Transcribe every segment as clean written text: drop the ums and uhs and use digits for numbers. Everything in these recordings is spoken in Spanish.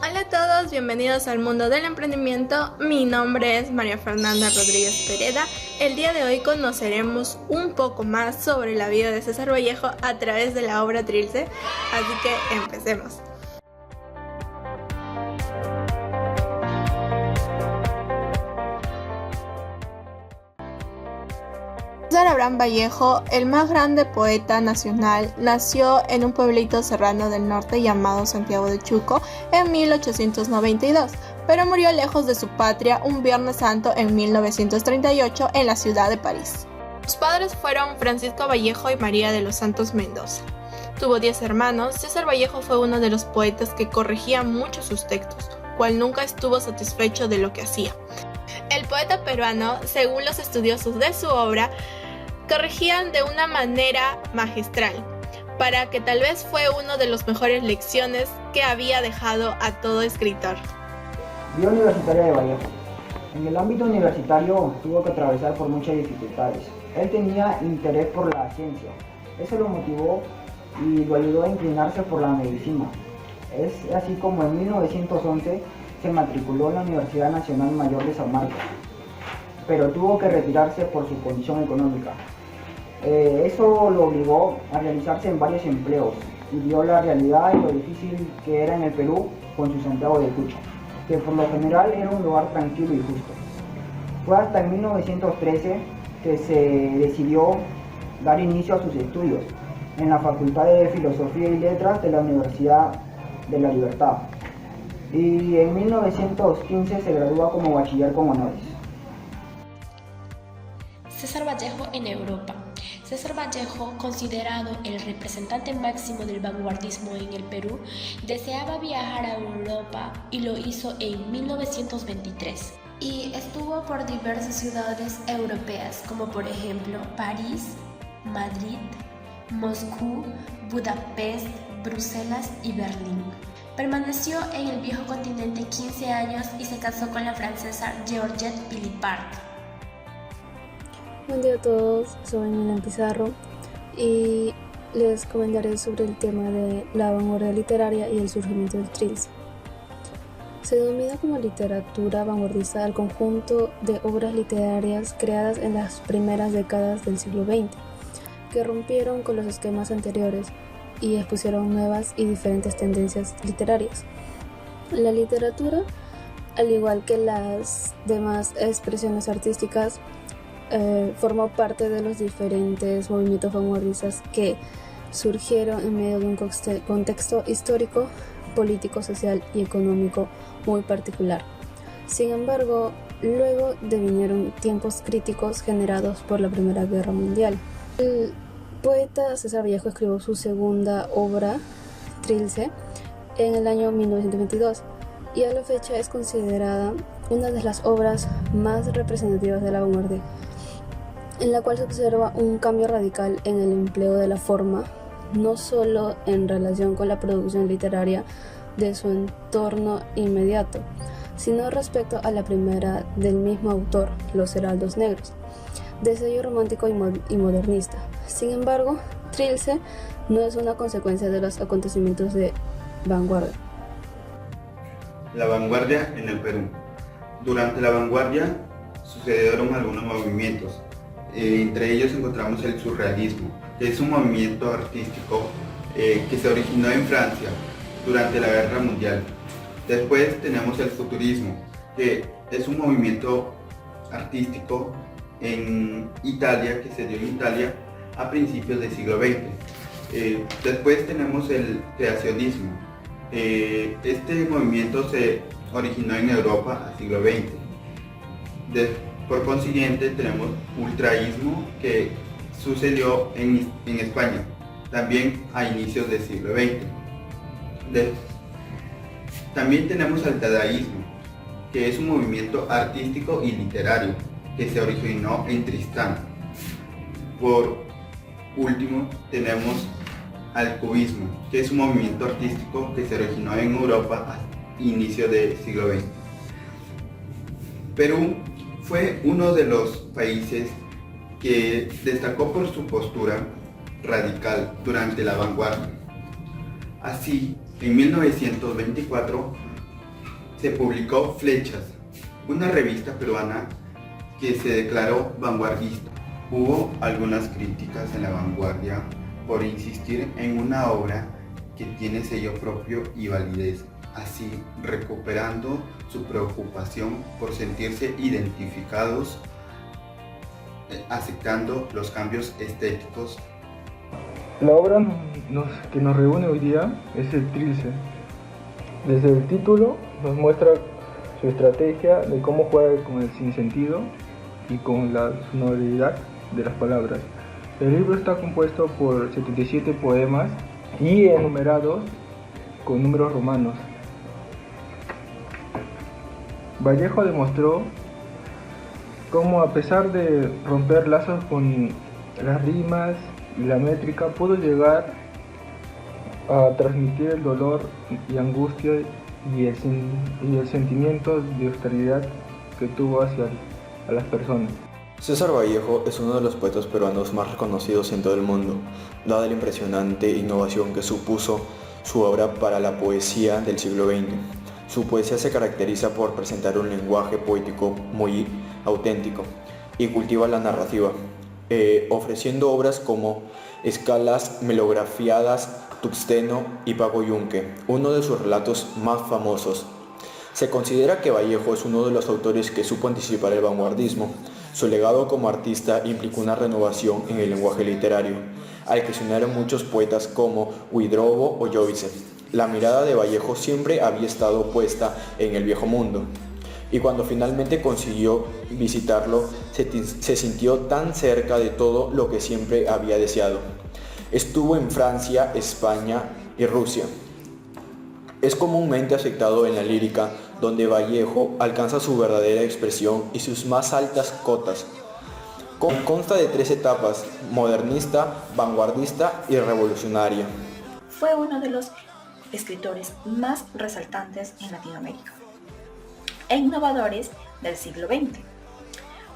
Hola a todos, bienvenidos al mundo del emprendimiento. Mi nombre es María Fernanda Rodríguez Pereda. El día de hoy conoceremos un poco más sobre la vida de César Vallejo a través de la obra Trilce, así que empecemos. César Abraham Vallejo, el más grande poeta nacional, nació en un pueblito serrano del norte llamado Santiago de Chuco en 1892, pero murió lejos de su patria un Viernes Santo en 1938 en la ciudad de París. Sus padres fueron Francisco Vallejo y María de los Santos Mendoza. Tuvo 10 hermanos. César Vallejo fue uno de los poetas que corregía mucho sus textos, cual nunca estuvo satisfecho de lo que hacía. El poeta peruano, según los estudiosos de su obra, corregían de una manera magistral, para que tal vez fue una de las mejores lecciones que había dejado a todo escritor. Vida universitaria de Vallejo. En el ámbito universitario tuvo que atravesar por muchas dificultades. Él tenía interés por la ciencia. Eso lo motivó y lo ayudó a inclinarse por la medicina. Es así como en 1911 se matriculó en la Universidad Nacional Mayor de San Marcos, pero tuvo que retirarse por su condición económica. Eso lo obligó a realizarse en varios empleos y vio la realidad y lo difícil que era en el Perú con su Santiago de Cucho, que por lo general era un lugar tranquilo y justo. Fue hasta en 1913 que se decidió dar inicio a sus estudios en la Facultad de Filosofía y Letras de la Universidad de la Libertad, y en 1915 se gradúa como bachiller con honores. César Vallejo en Europa. César Vallejo, considerado el representante máximo del vanguardismo en el Perú, deseaba viajar a Europa y lo hizo en 1923. Y estuvo por diversas ciudades europeas, como por ejemplo París, Madrid, Moscú, Budapest, Bruselas y Berlín. Permaneció en el viejo continente 15 años y se casó con la francesa Georgette Philippard. Buen día a todos, soy Milan Pizarro y les comentaré sobre el tema de la vanguardia literaria y el surgimiento del Trilce. Se denomina como literatura vanguardista al conjunto de obras literarias creadas en las primeras décadas del siglo XX, que rompieron con los esquemas anteriores y expusieron nuevas y diferentes tendencias literarias. La literatura, al igual que las demás expresiones artísticas, formó parte de los diferentes movimientos vanguardistas que surgieron en medio de un contexto histórico, político, social y económico muy particular. Sin embargo, luego devinieron tiempos críticos generados por la Primera Guerra Mundial. El poeta César Vallejo escribió su segunda obra, Trilce, en el año 1922 y a la fecha es considerada una de las obras más representativas de la vanguardia, en la cual se observa un cambio radical en el empleo de la forma, no solo en relación con la producción literaria de su entorno inmediato, sino respecto a la primera del mismo autor, Los Heraldos Negros, de sello romántico y modernista. Sin embargo, Trilce no es una consecuencia de los acontecimientos de vanguardia. La vanguardia en el Perú. Durante la vanguardia sucedieron algunos movimientos. Entre ellos encontramos el surrealismo, que es un movimiento artístico que se originó en Francia durante la Guerra Mundial. Después tenemos el futurismo, que es un movimiento artístico en Italia, que se dio en Italia a principios del siglo XX. Después tenemos el creacionismo. Este movimiento se originó en Europa al siglo XX. Por consiguiente tenemos ultraísmo, que sucedió en España, también a inicios del siglo XX. También tenemos el dadaísmo, que es un movimiento artístico y literario que se originó en Tristán. Por último tenemos al cubismo, que es un movimiento artístico que se originó en Europa a inicios del siglo XX. Perú fue uno de los países que destacó por su postura radical durante la vanguardia. Así, en 1924 se publicó Flechas, una revista peruana que se declaró vanguardista. Hubo algunas críticas en La Vanguardia por insistir en una obra que tiene sello propio y validez, así recuperando su preocupación por sentirse identificados, aceptando los cambios estéticos. La obra que nos reúne hoy día es el Trilce. Desde el título nos muestra su estrategia de cómo juega con el sinsentido y con la sonoridad de las palabras. El libro está compuesto por 77 poemas y enumerados con números romanos. Vallejo demostró cómo, a pesar de romper lazos con las rimas y la métrica, pudo llegar a transmitir el dolor y angustia y el sentimiento de austeridad que tuvo hacia a las personas. César Vallejo es uno de los poetas peruanos más reconocidos en todo el mundo, dada la impresionante innovación que supuso su obra para la poesía del siglo XX. Su poesía se caracteriza por presentar un lenguaje poético muy auténtico y cultiva la narrativa, ofreciendo obras como Escalas melografiadas, Tuxteno y Pago Yunque, uno de sus relatos más famosos. Se considera que Vallejo es uno de los autores que supo anticipar el vanguardismo. Su legado como artista implicó una renovación en el lenguaje literario, al que se unieron muchos poetas como Huidrobo o Joyce. La mirada de Vallejo siempre había estado puesta en el viejo mundo, y cuando finalmente consiguió visitarlo, se sintió tan cerca de todo lo que siempre había deseado. Estuvo en Francia, España y Rusia. Es comúnmente aceptado en la lírica, donde Vallejo alcanza su verdadera expresión y sus más altas cotas. Consta de 3 etapas: modernista, vanguardista y revolucionaria. Fue uno de los escritores más resaltantes en Latinoamérica e innovadores del siglo XX.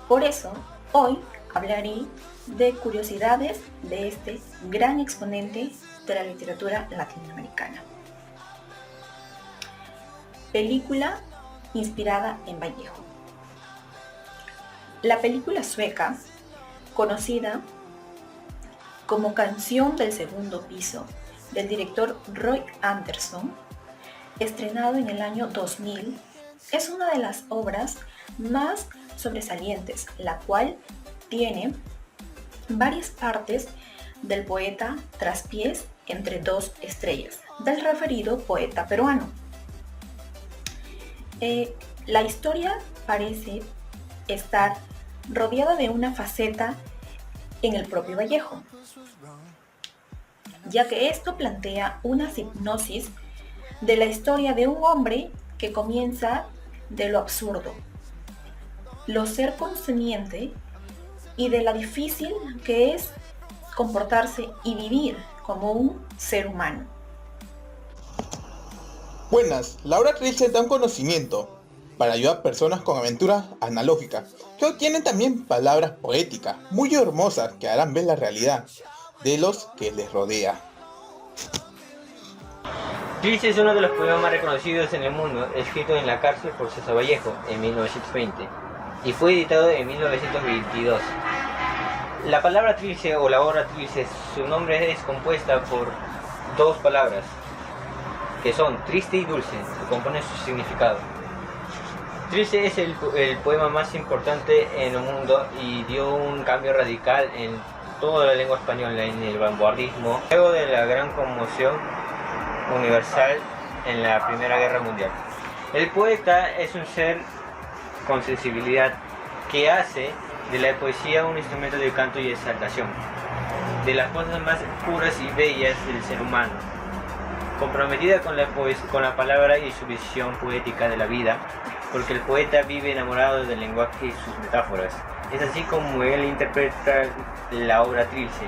Por eso, hoy hablaré de curiosidades de este gran exponente de la literatura latinoamericana. Película inspirada en Vallejo. La película sueca, conocida como Canción del Segundo Piso, del director Roy Andersson, estrenado en el año 2000, es una de las obras más sobresalientes, la cual tiene varias partes del poeta traspiés entre 2 estrellas, del referido poeta peruano. La historia parece estar rodeada de una faceta en el propio Vallejo, ya que esto plantea una hipnosis de la historia de un hombre que comienza de lo absurdo, lo ser consciente y de lo difícil que es comportarse y vivir como un ser humano. Buenas, la obra Trilce da un conocimiento para ayudar a personas con aventuras analógicas, que tienen también palabras poéticas muy hermosas que harán ver la realidad de los que les rodea. Trilce es uno de los poemas más reconocidos en el mundo, escrito en la cárcel por César Vallejo en 1920 y fue editado en 1922. La palabra Trilce o la obra Trilce, su nombre es compuesta por 2 palabras, que son triste y dulce, que componen su significado. Trilce es el poema más importante en el mundo y dio un cambio radical en toda la lengua española en el vanguardismo, luego de la gran conmoción universal en la Primera Guerra Mundial. El poeta es un ser con sensibilidad que hace de la poesía un instrumento de canto y exaltación, de las cosas más puras y bellas del ser humano, comprometida con la palabra y su visión poética de la vida, porque el poeta vive enamorado del lenguaje y sus metáforas. Es así como él interpreta la obra Trilce.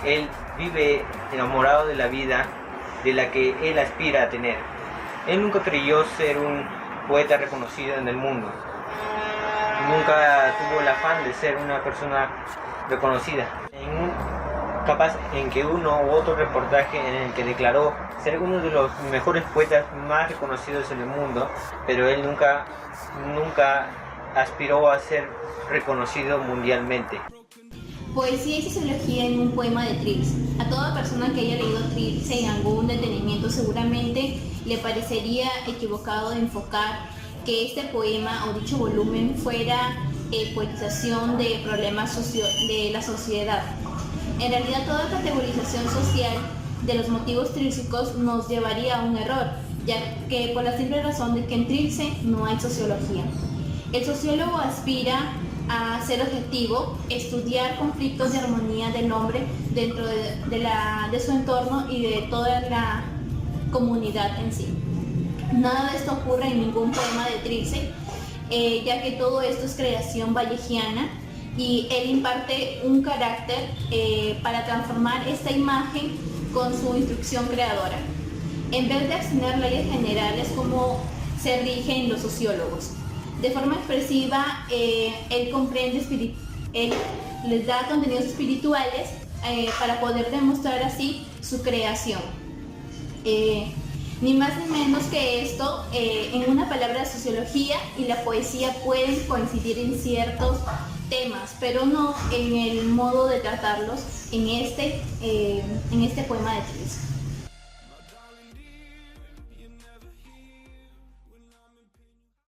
Él vive enamorado de la vida de la que él aspira a tener. Él nunca creyó ser un poeta reconocido en el mundo. Nunca tuvo el afán de ser una persona reconocida. En capaz en que uno u otro reportaje en el que declaró ser uno de los mejores poetas más reconocidos en el mundo, pero él nunca aspiró a ser reconocido mundialmente. Poesía y sociología en un poema de Trilce. A toda persona que haya leído Trilce en algún detenimiento seguramente le parecería equivocado enfocar que este poema o dicho volumen fuera poetización de problemas de la sociedad. En realidad, toda categorización social de los motivos trílcicos nos llevaría a un error, ya que por la simple razón de que en Trilce no hay sociología. El sociólogo aspira a ser objetivo, estudiar conflictos de armonía del hombre dentro de su entorno y de toda la comunidad en sí. Nada de esto ocurre en ningún poema de Trilce, ya que todo esto es creación vallejiana y él imparte un carácter para transformar esta imagen con su instrucción creadora. En vez de exponer leyes generales como se rigen los sociólogos. De forma expresiva, él comprende, él les da contenidos espirituales para poder demostrar así su creación. Ni más ni menos que esto, en una palabra, sociología y la poesía pueden coincidir en ciertos temas, pero no en el modo de tratarlos en este poema de Trilce.